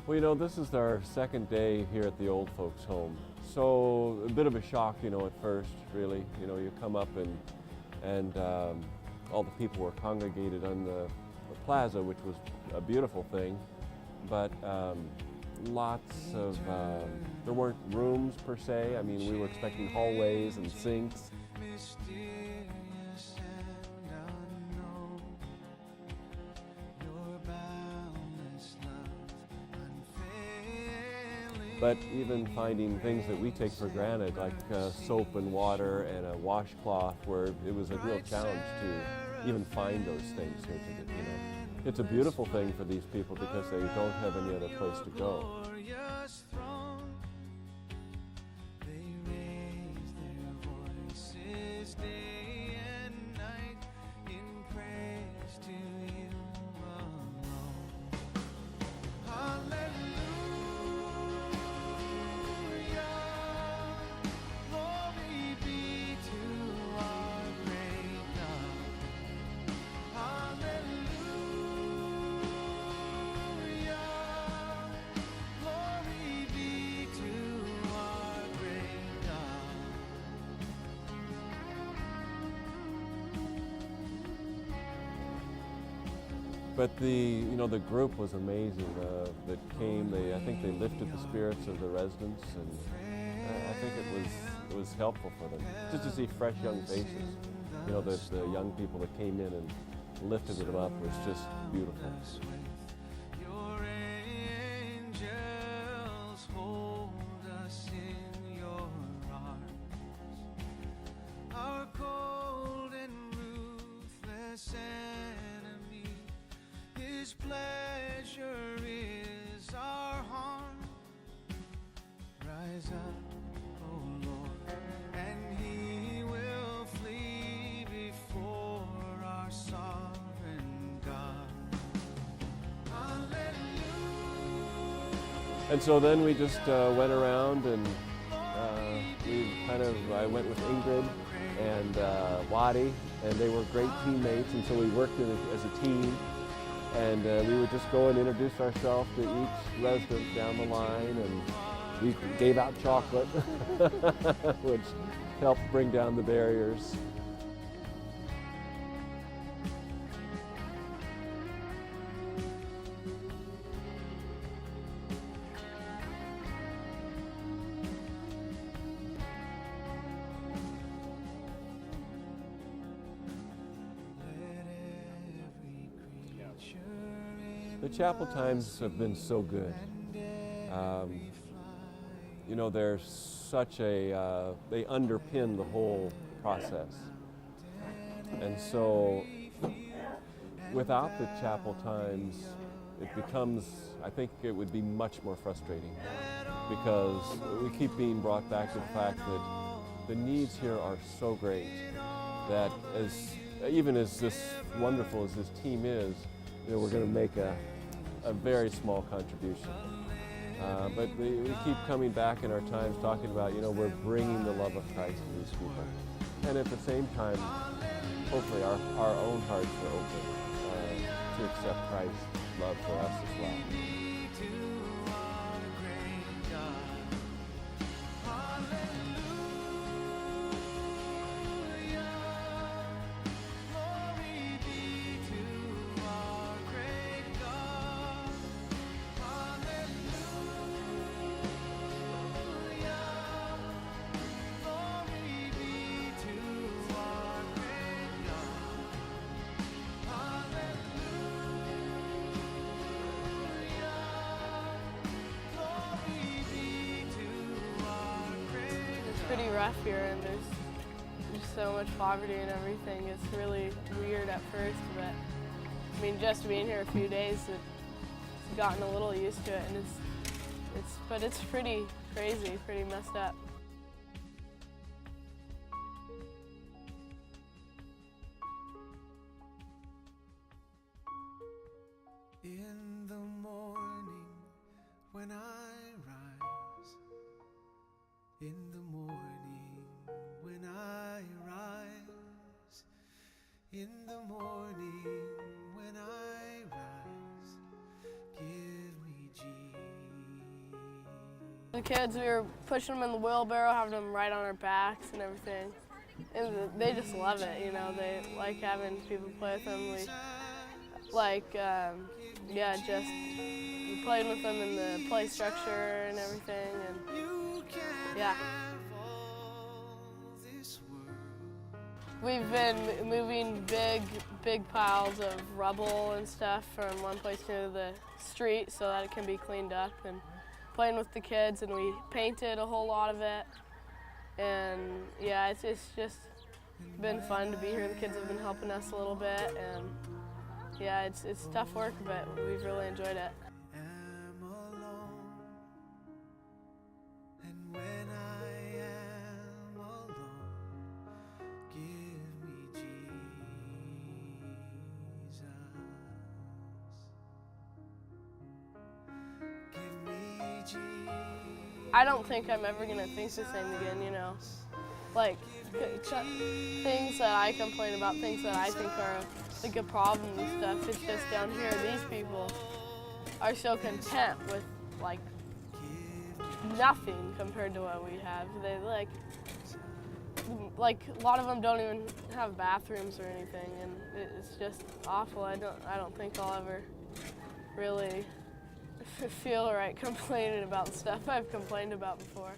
Well, this is our second day here at the old folks' home. So a bit of a shock, at first, really. You come up and all the people were congregated on the plaza, which was a beautiful thing. But lots of, there weren't rooms per se. I mean, we were expecting hallways and sinks. But even finding things that we take for granted, like soap and water and a washcloth, where it was a real challenge to even find those things here today. It's a beautiful thing for these people because they don't have any other place to go. But the group was amazing that came. I think they lifted the spirits of the residents, and I think it was helpful for them just to see fresh young faces. The young people that came in and lifted them up was just beautiful. His pleasure is our harm. Rise up, O Lord, and He will flee before our sovereign God. Hallelujah. And so then we just went around and I went with Ingrid and Wadi, and they were great teammates, and so we worked as a team. And we would just go and introduce ourselves to each resident down the line, and we gave out chocolate, which helped bring down the barriers. The chapel times have been so good. There's such they underpin the whole process. And so without the chapel times, it becomes, I think it would be much more frustrating, because we keep being brought back to the fact that the needs here are so great that even as this wonderful as this team is, we're going to make a very small contribution. But we keep coming back in our times talking about, we're bringing the love of Christ to these people. And at the same time, hopefully our own hearts are open to accept Christ's love for us as well. Pretty rough here, and there's so much poverty and everything. It's really weird at first, but just being here a few days, it's gotten a little used to it, and it's pretty crazy, pretty messed up. In the morning when I rise, in the morning when I rise, in the morning when I rise, give me Jesus. The kids, we were pushing them in the wheelbarrow, having them right on our backs and everything. And they just love it, you know. They like having people play with them. We like, yeah, just playing with them in the play structure and everything. And yeah. We've been moving big piles of rubble and stuff from one place to the street so that it can be cleaned up, and playing with the kids, and we painted a whole lot of it. And yeah, it's just been fun to be here. The kids have been helping us a little bit, and yeah, it's tough work, but we've really enjoyed it. Am alone, and when I am alone, give me Jesus. Give me Jesus. I don't think I'm ever gonna think the same again, you know. Like, things that I complain about, things that I think are like a problem and stuff, it's just down here, these people are so content with like nothing compared to what we have. They like a lot of them don't even have bathrooms or anything, and it's just awful. I don't think I'll ever really feel right complaining about stuff I've complained about before.